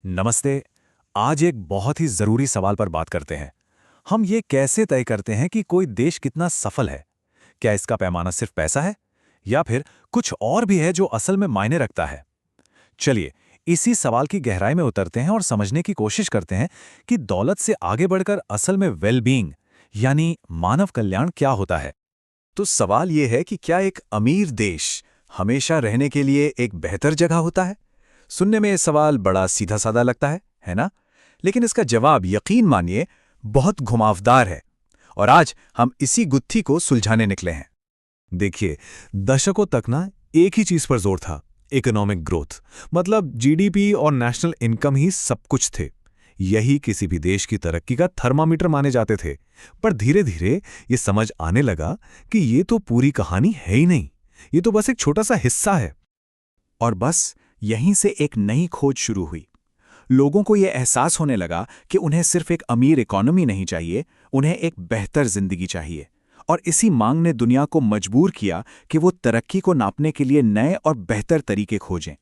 नमस्ते। आज एक बहुत ही ज़रूरी सवाल पर बात करते हैं। हम ये कैसे तय करते हैं कि कोई देश कितना सफल है? क्या इसका पैमाना सिर्फ पैसा है? या फिर कुछ और भी है जो असल में मायने रखता है? चलिए, इसी सवाल की गहराई में उतरते हैं और समझने की कोशिश करते हैं कि दौलत से आगे बढ़कर असल में वेल-बीइंग, यानी मानव कल्याण क्या होता है? तो सवाल ये है कि क्या एक अमीर देश हमेशा रहने के लिए एक बेहतर जगह होता है? सुनने में ये सवाल बड़ा सीधा-साधा लगता है ना? लेकिन इसका जवाब यकीन मानिए बहुत घुमावदार है। और आज हम इसी गुत्थी को सुलझाने निकले हैं। देखिए, दशकों तक ना एक ही चीज पर जोर था, इकोनॉमिक ग्रोथ। मतलब जीडीपी और नेशनल इनकम ही सब कुछ थे। यही किसी भी देश की तरक्की का थर्मामीटर माने जाते थे। पर धीरे धीरे ये समझ आने लगा कि ये तो पूरी कहानी है ही नहीं, ये तो बस एक छोटा सा हिस्सा है। और बस यहीं से एक नई खोज शुरू हुई। लोगों को यह एहसास होने लगा कि उन्हें सिर्फ एक अमीर इकोनॉमी नहीं चाहिए, उन्हें एक बेहतर जिंदगी चाहिए। और इसी मांग ने दुनिया को मजबूर किया कि वो तरक्की को नापने के लिए नए और बेहतर तरीके खोजें।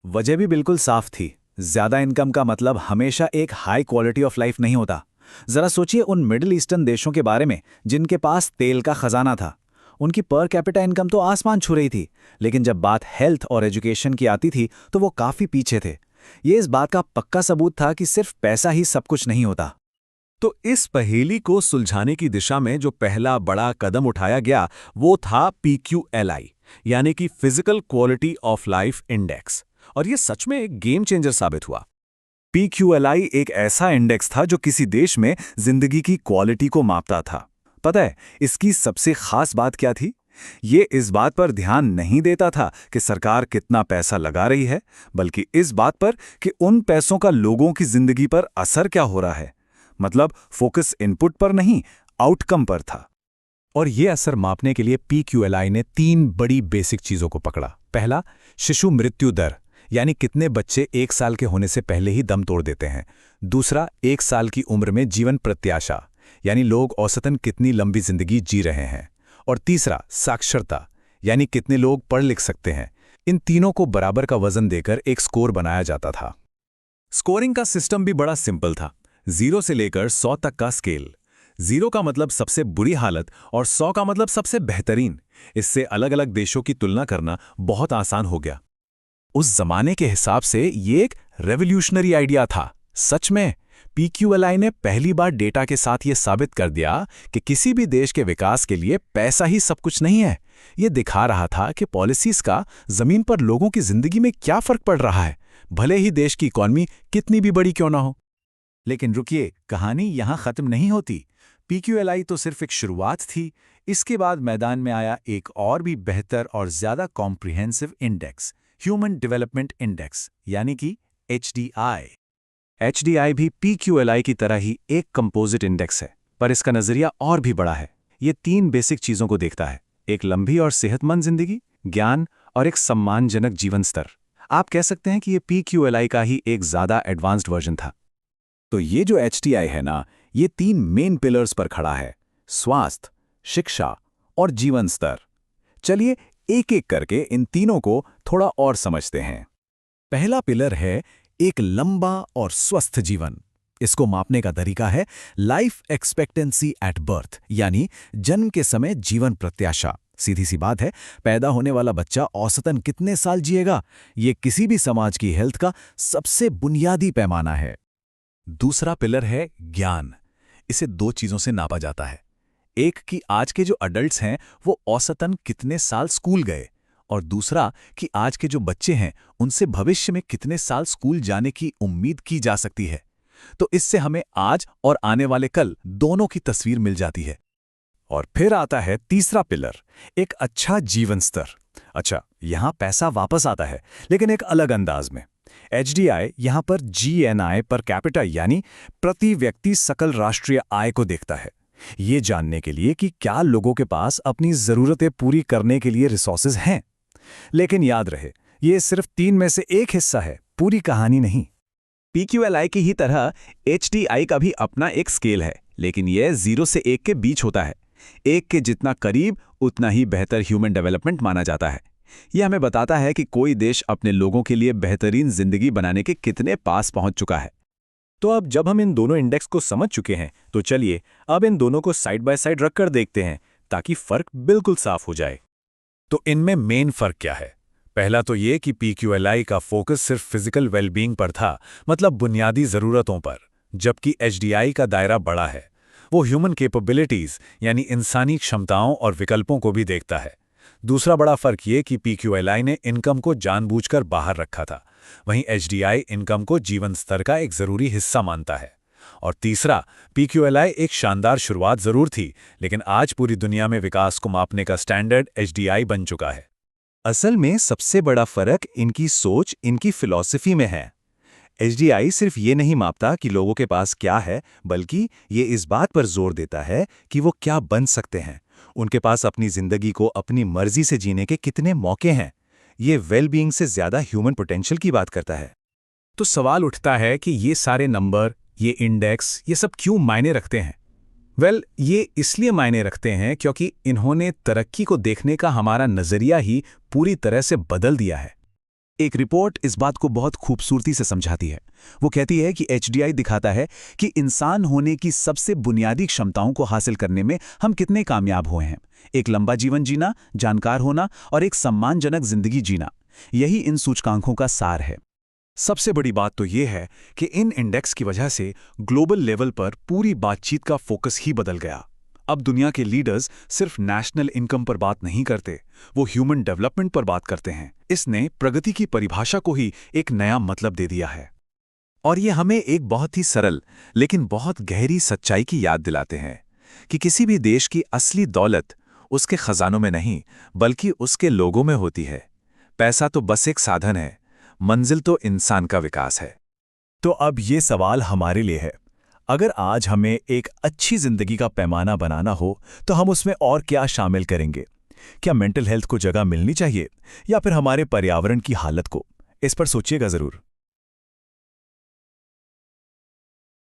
वजह भी बिल्कुल साफ थी। ज्यादा इनकम का मतलब हमेशा एक हाई क्वालिटी ऑफ लाइफ नहीं होता। जरा सोचिए उन मिडिल ईस्टर्न देशों के बारे में जिनके पास तेल का खजाना था। उनकी पर कैपिटा इनकम तो आसमान छू रही थी, लेकिन जब बात हेल्थ और एजुकेशन की आती थी तो वो काफी पीछे थे। ये इस बात का पक्का सबूत था कि सिर्फ पैसा ही सब कुछ नहीं होता। तो इस पहेली को सुलझाने की दिशा में जो पहला बड़ा कदम उठाया गया वो था PQLI, यानी कि physical quality of life index. और ये सच में एक गेम चेंजर साबित हुआ। PQLI एक ऐसा इंडेक्स था जो किसी देश में जिंदगी की क्वालिटी को मापता था। पता है इसकी सबसे खास बात क्या थी? ये इस बात पर ध्यान नहीं देता था कि सरकार कितना पैसा लगा रही है, बल्कि इस बात पर कि उन पैसों का लोगों की जिंदगी पर असर क्या हो रहा है। मतलब फोकस इनपुट पर नहीं, आउटकम पर था। और ये असर मापने के लिए PQLI ने 3 बड़ी बेसिक चीजों को पकड़ा। पहला, शिशु मृत्यु दर, यानी कितने बच्चे 1 साल के होने से पहले ही दम तोड़ देते हैं। दूसरा, 1 साल की उम्र में जीवन प्रत्याशा, यानी लोग औसतन कितनी लंबी जिंदगी जी रहे हैं। और तीसरा, साक्षरता, यानी कितने लोग पढ़ लिख सकते हैं। इन तीनों को बराबर का वजन देकर एक स्कोर बनाया जाता था। स्कोरिंग का सिस्टम भी बड़ा सिंपल था। 0 से लेकर 100 तक का स्केल। 0 का मतलब सबसे बुरी हालत और 100 का मतलब सबसे बेहतरीन। इससे अलग अलग देशों की तुलना करना बहुत आसान हो गया। उस जमाने के हिसाब से ये एक रेवोल्यूशनरी आइडिया था। सच में PQLI ने पहली बार डेटा के साथ ये साबित कर दिया कि किसी भी देश के विकास के लिए पैसा ही सब कुछ नहीं है। ये दिखा रहा था कि पॉलिसीज का जमीन पर लोगों की जिंदगी में क्या फर्क पड़ रहा है, भले ही देश की इकॉनमी कितनी भी बड़ी क्यों ना हो। लेकिन रुकिए, कहानी यहां खत्म नहीं होती। PQLI तो सिर्फ एक शुरुआत थी। इसके बाद मैदान में आया एक और भी बेहतर और ज्यादा comprehensive index, human development index, यानी कि HDI। HDI भी PQLI की तरह ही एक कंपोजिट इंडेक्स है, पर इसका नजरिया और भी बड़ा है। ये 3 बेसिक चीजों को देखता है: एक लंबी और सेहतमंद जिंदगी, ज्ञान और एक सम्मानजनक जीवन स्तर। आप कह सकते हैं कि ये PQLI का ही एक ज्यादा एडवांस्ड वर्जन था। तो ये जो HDI है ना, ये 3 मेन पिलर्स पर खड़ा है: स्वास्थ्य, शिक्षा और जीवन स्तर। चलिए एक एक करके इन तीनों को थोड़ा और समझते हैं। पहला पिलर है एक लंबा और स्वस्थ जीवन। इसको मापने का तरीका है लाइफ एक्सपेक्टेंसी एट बर्थ, यानी जन्म के समय जीवन प्रत्याशा। सीधी सी बात है, पैदा होने वाला बच्चा औसतन कितने साल जिएगा, ये किसी भी समाज की हेल्थ का सबसे बुनियादी पैमाना है। दूसरा पिलर है ज्ञान। इसे 2 चीजों से नापा जाता है। एक कि आज के जो अडल्ट्स हैं वो औसतन कितने साल स्कूल गए, और दूसरा कि आज के जो बच्चे हैं उनसे भविष्य में कितने साल स्कूल जाने की उम्मीद की जा सकती है। तो इससे हमें आज और आने वाले कल दोनों की तस्वीर मिल जाती है। और फिर आता है तीसरा पिलर, एक अच्छा जीवन स्तर। अच्छा, यहां पैसा वापस आता है, लेकिन एक अलग अंदाज में। HDI यहां पर GNI पर कैपिटा, यानी प्रति व्यक्ति सकल राष्ट्रीय आय को देखता है, ये जानने के लिए कि क्या लोगों के पास अपनी जरूरतें पूरी करने के लिए रिसोर्सेज हैं। लेकिन याद रहे, ये सिर्फ 3 में से एक हिस्सा है, पूरी कहानी नहीं। PQLI की ही तरह HDI का भी अपना एक स्केल है, लेकिन यह 0 से 1 के बीच होता है। 1 के जितना करीब उतना ही बेहतर ह्यूमन डेवलपमेंट माना जाता है। यह हमें बताता है कि कोई देश अपने लोगों के लिए बेहतरीन जिंदगी बनाने के कितने पास पहुंच चुका है। तो अब जब हम इन दोनों इंडेक्स को समझ चुके हैं, तो चलिए अब इन दोनों को साइड बाय साइड रखकर देखते हैं, ताकि फर्क बिल्कुल साफ हो जाए। तो इनमें मेन फर्क क्या है? पहला तो ये कि PQLI का फोकस सिर्फ फिजिकल वेलबींग पर था, मतलब बुनियादी ज़रूरतों पर, जबकि HDI का दायरा बड़ा है। वो ह्यूमन कैपेबिलिटीज़ यानी इंसानी क्षमताओं और विकल्पों को भी देखता है। दूसरा बड़ा फर्क ये कि PQLI ने इनकम को जानबूझकर बाहर रखा था, वहीं HDI इनकम को जीवन स्तर का एक ज़रूरी हिस्सा मानता है। और तीसरा, PQLI एक शानदार शुरुआत ज़रूर थी, लेकिन आज पूरी दुनिया में विकास को मापने का स्टैंडर्ड HDI बन चुका है। असल में सबसे बड़ा फर्क इनकी सोच, इनकी फिलॉसफी में है। HDI सिर्फ ये नहीं मापता कि लोगों के पास क्या है, बल्कि ये इस बात पर जोर देता है कि वो क्या बन सकते हैं, उनके पास अपनी जिंदगी को अपनी मर्जी से जीने के कितने मौके हैं। ये वेलबींग से ज्यादा ह्यूमन पोटेंशियल की बात करता है। तो सवाल उठता है कि ये सारे नंबर, ये इंडेक्स, ये सब क्यों मायने रखते हैं? ये इसलिए मायने रखते हैं क्योंकि इन्होंने तरक्की को देखने का हमारा नजरिया ही पूरी तरह से बदल दिया है। एक रिपोर्ट इस बात को बहुत खूबसूरती से समझाती है। वो कहती है कि HDI दिखाता है कि इंसान होने की सबसे बुनियादी क्षमताओं को हासिल करने में हम कितने कामयाब हुए हैं। एक लंबा जीवन जीना, जानकार होना और एक सम्मानजनक जिंदगी जीना, यही इन सूचकांकों का सार है। सबसे बड़ी बात तो ये है कि इन इंडेक्स की वजह से ग्लोबल लेवल पर पूरी बातचीत का फोकस ही बदल गया। अब दुनिया के लीडर्स सिर्फ नेशनल इनकम पर बात नहीं करते, वो ह्यूमन डेवलपमेंट पर बात करते हैं। इसने प्रगति की परिभाषा को ही एक नया मतलब दे दिया है। और ये हमें एक बहुत ही सरल लेकिन बहुत गहरी सच्चाई की याद दिलाते हैं कि किसी भी देश की असली दौलत उसके खजानों में नहीं, बल्कि उसके लोगों में होती है। पैसा तो बस एक साधन है, मंजिल तो इंसान का विकास है। तो अब ये सवाल हमारे लिए है, अगर आज हमें एक अच्छी जिंदगी का पैमाना बनाना हो तो हम उसमें और क्या शामिल करेंगे? क्या मेंटल हेल्थ को जगह मिलनी चाहिए या फिर हमारे पर्यावरण की हालत को? इस पर सोचिएगा जरूर।